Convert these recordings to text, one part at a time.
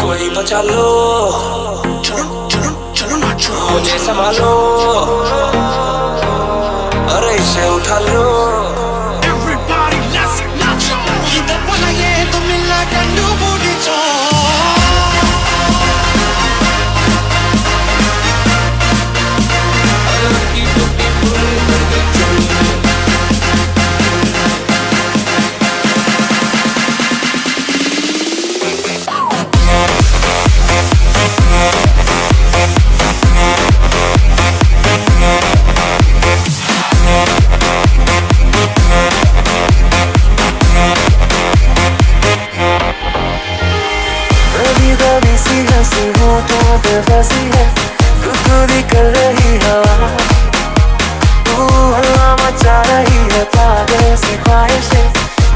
कोई बचा लो, चलो चलो चलो नाचो, मुझे संभालो, अरे इसे उठा लो। Everybody let's nacho. Kita pala ye to mila kandu budi cho. हंसी होठों पे फंसी है, गुदगुदी कर रही हवा, तू हल्ला मचा रही है, पागल सी ख्वाहिशें,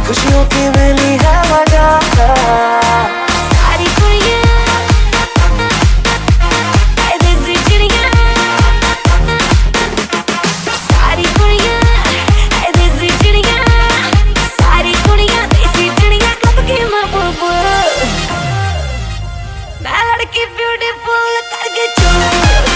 खुशियों की मिली है वजह। सारी कुड़ियां देसी चिड़ियां, सारी कुड़ियां देसी चिड़ियां, सारी कुड़ियां देसी चिड़ियां, कब की महबूबा लड़की ब्यूटीफुल करके चूर।